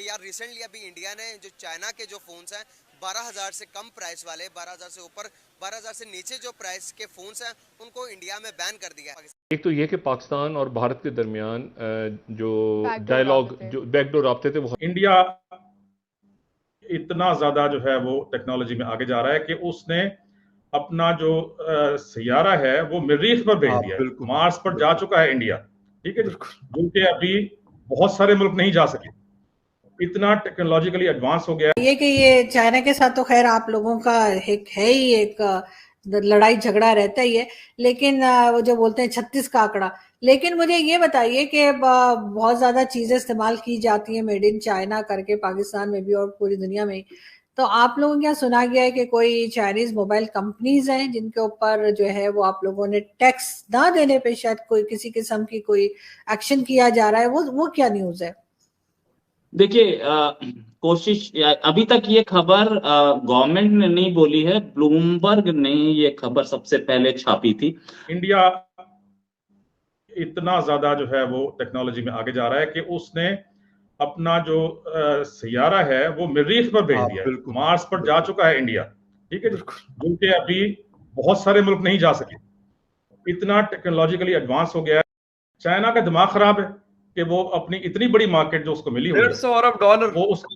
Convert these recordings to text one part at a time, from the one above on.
कि यार रिसेंटली अभी इंडिया ने जो चाइना के जो फोन्स हैं 12,000 से कम प्राइस वाले, 12,000 से ऊपर, 12,000 से नीचे जो प्राइस के फोन्स हैं उनको इंडिया में बैन कर दिया है। एक तो ये कि पाकिस्तान और भारत के दरमियान जो बैकडोर डायलॉग, राब्ते। जो बैकडोर राब्ते थे वो इंडिया इतना ज्यादा जो है वो टेक्नोलॉजी में आगे जा रहा है कि उसने अपना जो सैयारा है वो मरीख पर भेज दिया है। मार्स पर जा चुका है इंडिया, ठीक है जी, जो कि अभी बहुत सारे मुल्क नहीं जा सके। इतना टेक्नोलॉजिकली एडवांस हो गया ये कि ये चाइना के साथ तो खैर आप लोगों का एक है ही एक लड़ाई झगड़ा रहता ही है, लेकिन वो जो बोलते हैं 36 का आंकड़ा। लेकिन मुझे ये बताइए कि बहुत ज्यादा चीजें इस्तेमाल की जाती हैं मेड इन चाइना करके पाकिस्तान में भी और पूरी दुनिया में। तो आप लोगों के यहाँ सुना गया है कि कोई चाइनीज मोबाइल कंपनीज हैं जिनके ऊपर जो है वो आप लोगों ने टैक्स ना देने पे शायद कोई किसी किस्म की कोई एक्शन किया जा रहा है, वो क्या न्यूज है? देखिए, कोशिश अभी तक ये खबर गवर्नमेंट ने नहीं बोली है, ब्लूमबर्ग ने ये खबर सबसे पहले छापी थी। इंडिया इतना ज्यादा जो है वो टेक्नोलॉजी में आगे जा रहा है कि उसने अपना जो सैयारा है वो मरीख पर भेज दिया है। मार्स पर जा चुका है इंडिया, ठीक है जी, जो कि अभी बहुत सारे मुल्क नहीं जा सके। इतना टेक्नोलॉजिकली एडवांस हो गया है। चाइना का दिमाग खराब है कि वो अपनी इतनी बड़ी मार्केट जो उसको मिली हुई है, $150 अरब वो उसको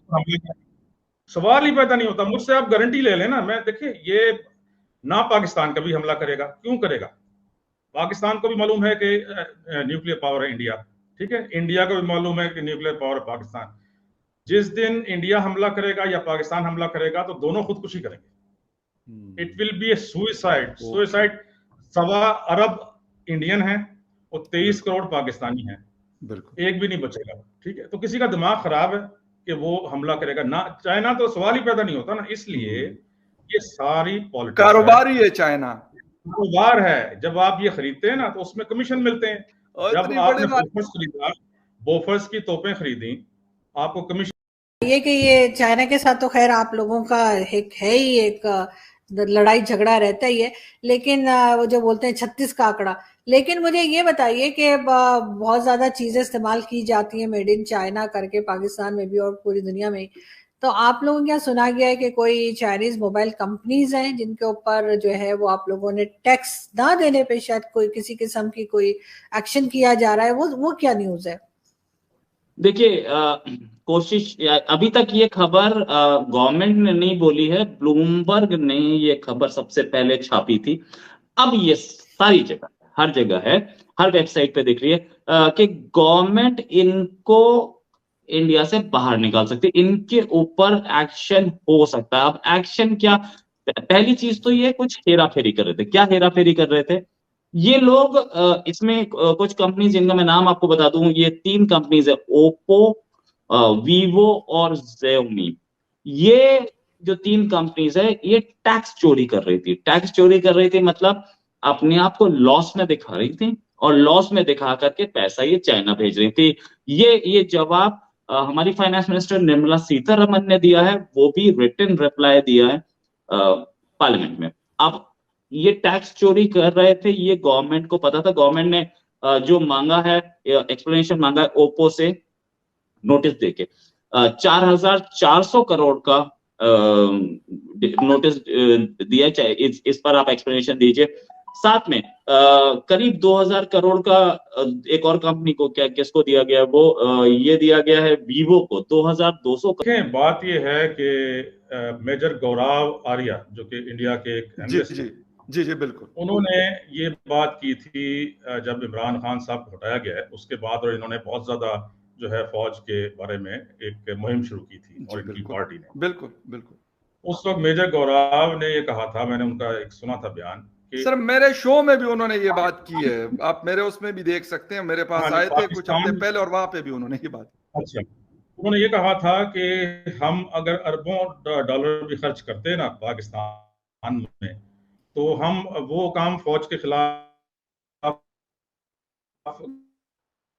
सवाल ही पैदा नहीं होता। मुझसे आप गारंटी ले लेना, मैं देखिए ये ना पाकिस्तान कभी हमला करेगा, क्यों करेगा? पाकिस्तान को भी मालूम है कि न्यूक्लियर पावर है इंडिया, ठीक है, इंडिया को भी मालूम है कि न्यूक्लियर पावर है पाकिस्तान। जिस दिन इंडिया हमला करेगा या पाकिस्तान हमला करेगा तो दोनों खुदकुशी करेंगे। It will be A suicide. 1.25 Arab Indian है और 23 करोड़ पाकिस्तानी हैं, एक भी नहीं बचेगा, ठीक है। तो किसी का दिमाग खराब है कि वो हमला करेगा ना। चाइना तो सवाल ही पैदा नहीं होता ना, इसलिए ये सारी पॉलिटिक्स कारोबार ही है चाइना, कारोबार है। जब आप ये खरीदते हैं ना तो उसमें कमीशन मिलते हैं। जब आपने बोफर्स खरीदा, बोफर्स की तोपें खरीदी, आपको कमीशन। ये कि ये चाइना के साथ तो खैर आप लोगों का एक है ही एक लड़ाई झगड़ा रहता ही है, लेकिन वो जो बोलते हैं 36 का आंकड़ा। लेकिन मुझे ये बताइए कि बहुत ज्यादा चीजें इस्तेमाल की जाती हैं मेड इन चाइना करके पाकिस्तान में भी और पूरी दुनिया में। तो आप लोगों के यहाँ सुना गया है कि कोई चाइनीज मोबाइल कंपनीज हैं जिनके ऊपर जो है वो आप लोगों ने टैक्स ना देने पे शायद कोई किसी किस्म की कोई एक्शन किया जा रहा है, वो क्या न्यूज है? देखिए, कोशिश अभी तक ये खबर गवर्नमेंट ने नहीं बोली है, ब्लूमबर्ग ने ये खबर सबसे पहले छापी थी। अब ये सारी जगह, हर जगह है, हर वेबसाइट पे दिख रही है कि गवर्नमेंट इनको इंडिया से बाहर निकाल सकती है, इनके ऊपर एक्शन हो सकता है। अब एक्शन क्या? पहली चीज तो ये कुछ हेरा फेरी कर रहे थे। क्या हेरा फेरी कर रहे थे ये लोग? इसमें कुछ कंपनी जिनका मैं नाम आपको बता दूं, ये 3 कंपनीज है, ओप्पो, वीवो और Xiaomi। ये जो 3 कंपनीज है ये टैक्स चोरी कर रही थी। टैक्स चोरी कर रही थी मतलब अपने आप को लॉस में दिखा रही थी और लॉस में दिखा करके पैसा ये चाइना भेज रही थी। ये जवाब हमारी फाइनेंस मिनिस्टर निर्मला सीतारमन ने दिया है, वो भी रिटन रिप्लाई दिया है पार्लियामेंट में। अब ये टैक्स चोरी कर रहे थे, ये गवर्नमेंट को पता था। गवर्नमेंट ने जो मांगा है, एक्सप्लेनेशन मांगा है ओप्पो से नोटिस देके 4,400 करोड़ का नोटिस दिया। चाहे इस पर आप एक्सप्लेनेशन दीजिए। साथ में करीब 2,000 करोड़ का एक और कंपनी को किसको दिया गया है, वो ये दिया गया है वीवो को 2,200 करोड़। बात ये है कि मेजर गौरव आर्या जो कि इंडिया के एक एनालिस्ट हैं, जी बिल्कुल, उन्होंने ये बात की थी जब इमरान खान साहब को हटाया गया है उसके बाद, और इन्होंने बहुत ज्यादा जो है फौज के बारे में एक मुहिम शुरू की थी और इनकी पार्टी ने। बिल्कुल। उस वक्त मेजर गौरव ने ये कहा था, मैंने उनका एक सुना था बयान कि सर मेरे शो में भी उन्होंने ये बात की है, आप मेरे उसमें भी देख सकते हैं, मेरे पास आए थे कुछ हफ्ते पहले और वहां पे भी उन्होंने ये बात। अच्छा, उन्होंने ये कहा था कि हम अगर अरबों डॉलर भी खर्च करते ना पाकिस्तान में, तो हम वो काम फौज के खिलाफ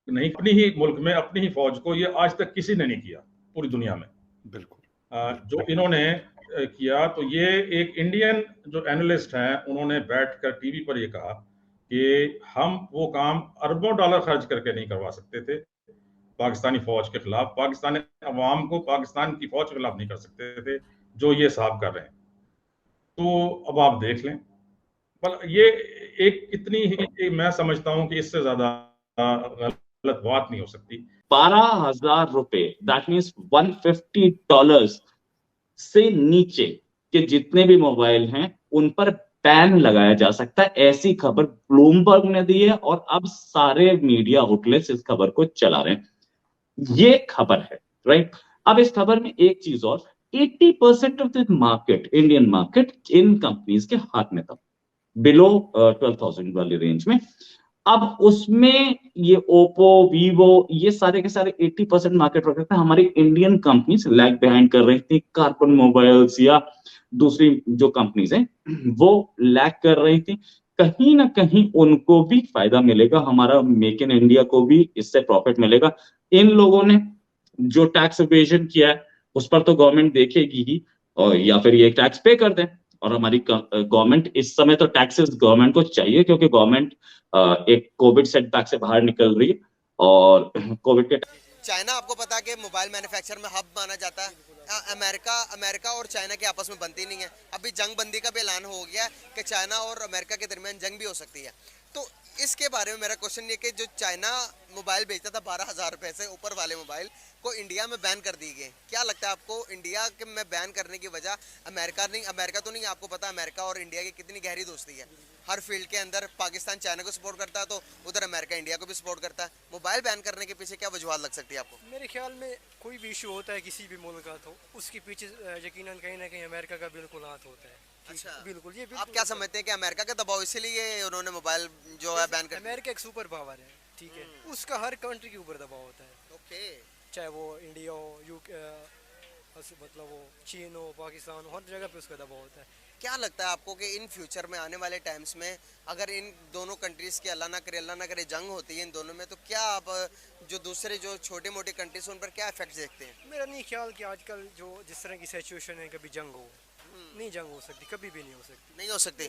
नहीं, अपनी ही मुल्क में अपनी ही फौज को, ये आज तक किसी ने नहीं किया पूरी दुनिया में। बिल्कुल जो इन्होंने किया, तो ये एक इंडियन जो एनालिस्ट हैं उन्होंने बैठकर टीवी पर ये कहा कि हम वो काम अरबों डॉलर खर्च करके नहीं करवा सकते थे, पाकिस्तानी फौज के खिलाफ, पाकिस्तानी अवाम को पाकिस्तान की फौज के खिलाफ नहीं कर सकते थे जो ये साहब कर रहे हैं। तो अब आप देख लें, पर ये एक इतनी ही, मैं समझता हूं कि इससे ज्यादा गलत बात नहीं हो सकती। 12,000 रुपए, दैट मीन्स $150 से नीचे के जितने भी मोबाइल हैं उन पर बैन लगाया जा सकता है। ऐसी खबर ब्लूमबर्ग ने दी है और अब सारे मीडिया आउटलेट्स इस खबर को चला रहे हैं। ये खबर है, राइट। अब इस खबर में एक चीज और, 80% of the market, Indian market, in companies के हाथ में था, बिलो 12,000 वाली रेंज में। अब उसमें ये ओप्पो, वीवो, ये सारे के सारे 80% मार्केट रख रहे थे। हमारी इंडियन कंपनीज लैग बिहाइंड कर रही थी, कार्बन मोबाइल्स या दूसरी जो कंपनीज हैं वो लैग कर रही थी। कहीं ना कहीं उनको भी फायदा मिलेगा, हमारा मेक इन इंडिया को भी इससे प्रॉफिट मिलेगा। इन लोगों ने जो टैक्स इवेजन किया है उस पर तो गवर्नमेंट देखेगी ही, और या फिर ये टैक्स पे कर दें। और हमारी गवर्नमेंट इस समय तो टैक्सेस गवर्नमेंट को चाहिए, क्योंकि गवर्नमेंट एक कोविड सेटबैक से बाहर निकल रही है और कोविड के चाइना आपको पता है कि मोबाइल मैन्युफैक्चर में हब माना जाता है। अमेरिका और चाइना के आपस में बनती नहीं है। अभी जंग बंदी का भी ऐलान हो गया कि चाइना और अमेरिका के दरमियान जंग भी हो सकती है। तो इसके बारे में मेरा क्वेश्चन ये कि जो चाइना मोबाइल बेचता था 12,000 रुपए से ऊपर वाले मोबाइल को इंडिया में बैन कर दी गई, क्या लगता है आपको इंडिया के में बैन करने की वजह अमेरिका तो नहीं, आपको पता है अमेरिका और इंडिया की कितनी गहरी दोस्ती है हर फील्ड के अंदर। पाकिस्तान चाइना को सपोर्ट करता है तो उधर अमेरिका इंडिया को भी सपोर्ट करता है। मोबाइल बैन करने के पीछे क्या वजूहत लग सकती है आपको? मेरे ख्याल में कोई भी इशू होता है किसी भी मुल्क का तो उसके पीछे यकीनन कहीं ना कहीं अमेरिका का बिल्कुल हाथ होता है। अच्छा, बिल्कुल, ये आप क्या समझते हैं कि अमेरिका का दबाव इसीलिए उन्होंने मोबाइल जो है बैन कर दिया? अमेरिका एक सुपर पावर है, ठीक है, उसका हर कंट्री के ऊपर दबाव होता है। ओके, चाहे वो इंडिया हो, यूके, मतलब वो चीन हो, पाकिस्तान हो, हर जगह पे उसका दबाव होता है। क्या लगता है आपको कि इन फ्यूचर में आने वाले टाइम्स में अगर इन दोनों कंट्रीज की अल्लाह ना करे जंग होती है इन दोनों में, तो क्या आप जो दूसरे जो छोटे मोटे कंट्रीज उन पर क्या इफेक्ट देखते हैं? मेरा नहीं ख्याल कि आजकल जो जिस तरह की सिचुएशन है कभी जंग हो, नहीं जंग हो सकती, कभी भी नहीं हो सकती। नहीं हो सकती।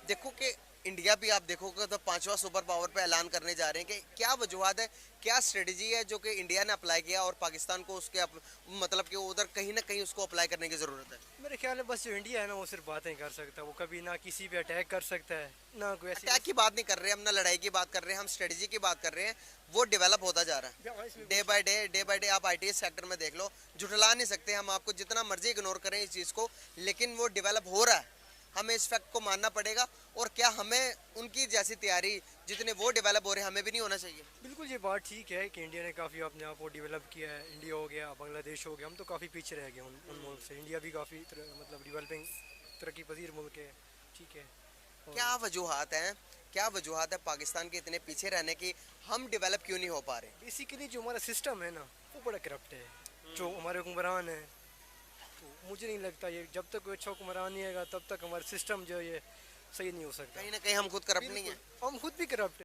देखो कि इंडिया भी आप देखोगे तो 5वां सुपर पावर पे ऐलान करने जा रहे हैं कि क्या वजूहत है, क्या स्ट्रेटजी है जो कि इंडिया ने अप्लाई किया और पाकिस्तान को उसके मतलब कि उधर कहीं ना कहीं उसको अप्लाई करने की ज़रूरत है? मेरे ख्याल में बस जो इंडिया है ना वो सिर्फ बातें कर सकता है, वो कभी ना किसी पे अटैक कर सकता है, ना कोई ऐसी अटैक की बात नहीं कर रहे हम, ना लड़ाई की बात कर रहे हैं, हम स्ट्रेटजी की बात कर रहे हैं। वो डेवलप होता जा रहा है डे बाय डे। आप आईटी सेक्टर में देख लो, जुटला नहीं सकते हम, आपको जितना मर्जी इग्नोर करें इस चीज़ को, लेकिन वो डेवलप हो रहा है। हमें इस फैक्ट को मानना पड़ेगा। और क्या हमें उनकी जैसी तैयारी जितने वो डेवलप हो रहे हैं हमें भी नहीं होना चाहिए? बिल्कुल, ये बात ठीक है कि इंडिया ने काफ़ी अपने आप को डेवलप किया है। इंडिया हो गया, बांग्लादेश हो गया, हम तो काफ़ी पीछे रह गए उन मुल्क से। इंडिया भी काफ़ी मतलब डेवलपिंग, तरक्की पजीर मुल्क है, ठीक है। क्या वजूहत हैं, क्या वजूहत है पाकिस्तान के इतने पीछे रहने की? हम डेवलप क्यों नहीं हो पा रहे? बेसिकली जो हमारा सिस्टम है ना वो बड़ा करप्ट है। जो हमारे हुक्मरान है, तो मुझे नहीं लगता ये जब तक कोई अच्छा हुक्मरान नहीं आएगा तब तक हमारा सिस्टम जो है ये सही नहीं हो सकता। कहीं ना कहीं हम खुद करप्ट नहीं है। हम खुद भी करप्ट